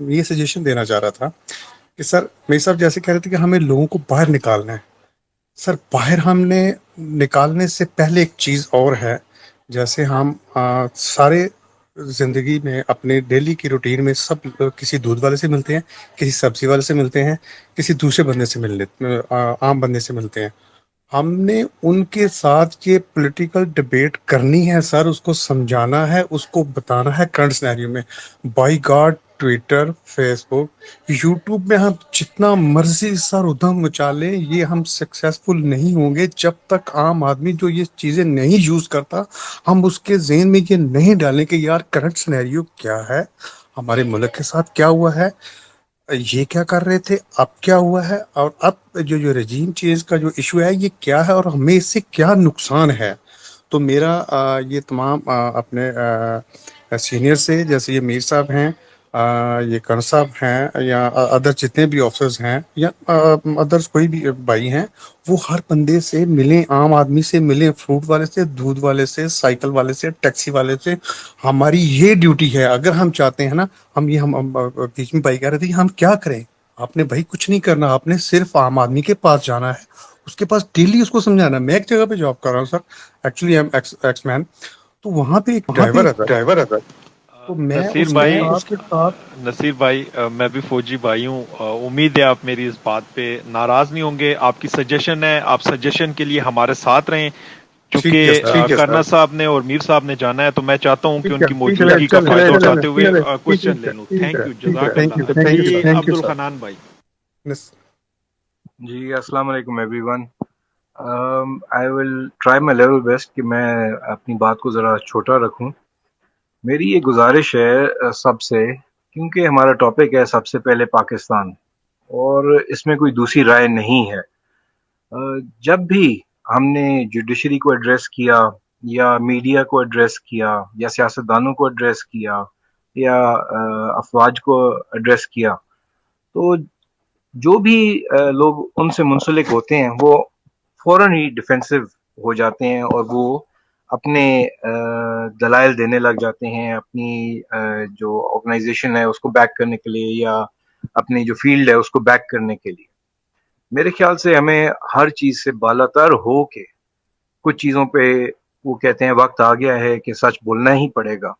یہ سجیشن دینا چاہ رہا تھا کہ سر میری صاحب جیسے کہہ رہے تھے کہ ہمیں لوگوں کو باہر نکالنا ہے. سر باہر ہم نے نکالنے سے پہلے ایک چیز اور ہے. جیسے ہم سارے زندگی میں اپنے ڈیلی کی روٹین میں سب کسی دودھ والے سے ملتے ہیں, کسی سبزی والے سے ملتے ہیں, کسی دوسرے بندے سے عام بندے سے ملتے ہیں. ہم نے ان کے ساتھ یہ پولیٹیکل ڈبیٹ کرنی ہے سر, اس کو سمجھانا ہے, اس کو بتانا ہے کرنٹ سینیریو میں. By God, Twitter, Facebook, YouTube میں ہم جتنا مرضی سر ادھم مچا لیں, یہ ہم سکسیسفل نہیں ہوں گے جب تک عام آدمی جو یہ چیزیں نہیں یوز کرتا, ہم اس کے ذہن میں یہ نہیں ڈالیں کہ یار کرنٹ سینیریو کیا ہے, ہمارے ملک کے ساتھ کیا ہوا ہے, یہ کیا کر رہے تھے, اب کیا ہوا ہے, اور اب جو رجیم چینج کا جو ایشو ہے یہ کیا ہے, اور ہمیں اس سے کیا نقصان ہے. تو میرا یہ تمام اپنے سینئر سے, جیسے یہ میر صاحب ہیں, یہ کرن صاحب ہیں, یا ادر جتنے بھی آفسرز ہیں, یا ادرس کوئی بھی بھائی ہیں, وہ ہر بندے سے ملیں, عام آدمی سے ملیں, فروٹ والے سے, دودھ والے سے, سائیکل والے سے, ٹیکسی والے سے. ہماری یہ ڈیوٹی ہے. اگر ہم چاہتے ہیں نا, ہم بیچ میں بھائی کہہ رہے تھے کہ ہم کیا کریں, آپ نے بھائی کچھ نہیں کرنا, آپ نے صرف عام آدمی کے پاس جانا ہے, اس کے پاس ڈیلی اس کو سمجھانا ہے. میں ایک جگہ پہ جاب کر رہا ہوں سر, ایکچولی ایکس مین, تو وہاں پہ ایک ڈرائیور ہے سر. ڈرائیور ہے سر. تو میں نصیر اس کے بھائی ساتھ نصیر بھائی میں بھی فوجی بھائی ہوں. امید ہے آپ میری اس بات پہ ناراض نہیں ہوں گے. آپ کی سجیشن ہے, آپ سجیشن کے لیے ہمارے ساتھ رہیں. ٹھیک ہے چونکہ سر, کرنا صاحب نے اور میر صاحب نے جانا ہے, تو میں چاہتا ہوں کہ ٹھیک ان ہے, کی موجودگی کا چلیں فائدہ چلیں اٹھاتے ہوئے چلیں, کوشچن لے لوں. ٹھیک تھینک ہے, یو, ٹھیک ہے, جزاک تھینک اللہ. یو, تھینک یو جی سر, عبد الحنان بھائی. جی السلام علیکم everyone. I will try my level best کہ میں اپنی بات کو ذرا چھوٹا رکھوں. میری یہ گزارش ہے سب سے, کیونکہ ہمارا ٹاپک ہے سب سے پہلے پاکستان, اور اس میں کوئی دوسری رائے نہیں ہے. جب بھی ہم نے جوڈیشری کو ایڈریس کیا, یا میڈیا کو ایڈریس کیا, یا سیاستدانوں کو ایڈریس کیا, یا افواج کو ایڈریس کیا, تو جو بھی لوگ ان سے منسلک ہوتے ہیں وہ فوراً ہی ڈیفینسو ہو جاتے ہیں, اور وہ اپنے دلائل دینے لگ جاتے ہیں اپنی جو آرگنائزیشن ہے اس کو بیک کرنے کے لیے, یا اپنی جو فیلڈ ہے اس کو بیک کرنے کے لیے. میرے خیال سے ہمیں ہر چیز سے بالاتر ہو کے کچھ چیزوں پہ, وہ کہتے ہیں وقت آ گیا ہے کہ سچ بولنا ہی پڑے گا,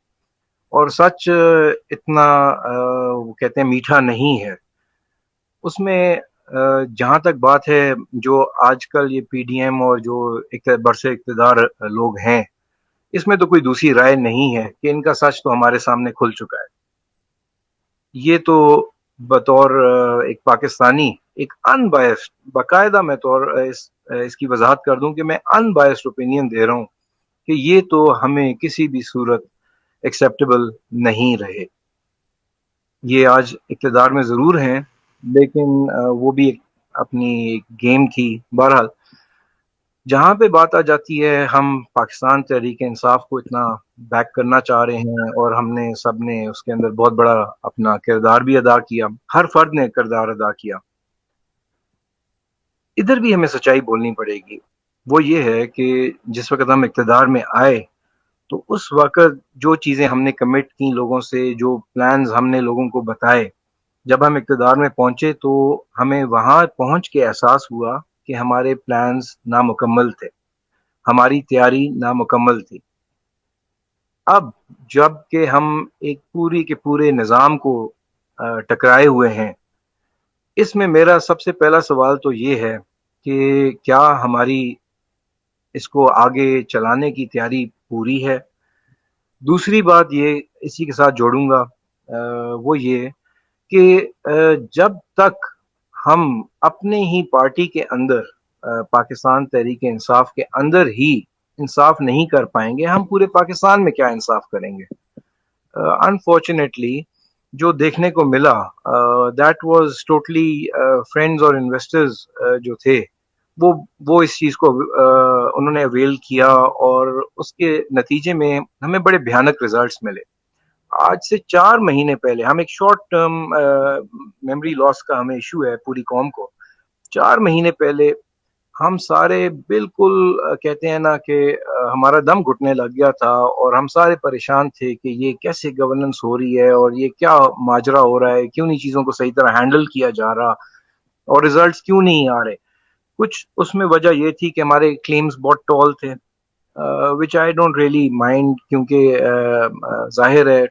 اور سچ اتنا وہ کہتے ہیں میٹھا نہیں ہے. اس میں جہاں تک بات ہے, جو آج کل یہ پی ڈی ایم اور جو برسر اقتدار لوگ ہیں, اس میں تو کوئی دوسری رائے نہیں ہے کہ ان کا سچ تو ہمارے سامنے کھل چکا ہے. یہ تو بطور ایک پاکستانی, ایک ان بائسڈ, باقاعدہ میں اس کی وضاحت کر دوں کہ میں ان بائسڈ اوپینین دے رہا ہوں کہ یہ تو ہمیں کسی بھی صورت ایکسیپٹیبل نہیں رہے. یہ آج اقتدار میں ضرور ہیں, لیکن وہ بھی اپنی گیم تھی. بہرحال جہاں پہ بات آ جاتی ہے, ہم پاکستان تحریک انصاف کو اتنا بیک کرنا چاہ رہے ہیں, اور ہم نے سب نے اس کے اندر بہت بڑا اپنا کردار بھی ادا کیا, ہر فرد نے کردار ادا کیا. ادھر بھی ہمیں سچائی بولنی پڑے گی. وہ یہ ہے کہ جس وقت ہم اقتدار میں آئے, تو اس وقت جو چیزیں ہم نے کمٹ کی لوگوں سے, جو پلانز ہم نے لوگوں کو بتائے, جب ہم اقتدار میں پہنچے تو ہمیں وہاں پہنچ کے احساس ہوا کہ ہمارے پلانز نامکمل تھے, ہماری تیاری نامکمل تھی. اب جب کہ ہم ایک پوری کے پورے نظام کو ٹکرائے ہوئے ہیں, اس میں میرا سب سے پہلا سوال تو یہ ہے کہ کیا ہماری اس کو آگے چلانے کی تیاری پوری ہے. دوسری بات یہ اسی کے ساتھ جوڑوں گا, وہ یہ کہ جب تک ہم اپنے ہی پارٹی کے اندر, پاکستان تحریک انصاف کے اندر ہی انصاف نہیں کر پائیں گے, ہم پورے پاکستان میں کیا انصاف کریں گے. انفارچونیٹلی جو دیکھنے کو ملا, دیٹ واز ٹوٹلی فرینڈز اور انویسٹرز جو تھے, وہ اس چیز کو انہوں نے اویل کیا, اور اس کے نتیجے میں ہمیں بڑے بھیانک ریزلٹس ملے. آج سے 4 مہینے پہلے, ہم ایک شارٹ ٹرم میموری لاس کا ہمیں ایشو ہے پوری قوم کو. 4 مہینے پہلے ہم سارے بالکل کہتے ہیں نا کہ ہمارا دم گھٹنے لگ گیا تھا اور ہم سارے پریشان تھے کہ یہ کیسے گورننس ہو رہی ہے اور یہ کیا ماجرا ہو رہا ہے، کیوں نہیں چیزوں کو صحیح طرح ہینڈل کیا جا رہا اور ریزلٹس کیوں نہیں آ رہے. کچھ اس میں وجہ یہ تھی کہ ہمارے کلیمز بہت ٹال تھے، وچ آئی ڈونٹ ریئلی مائنڈ، کیونکہ ظاہر ہے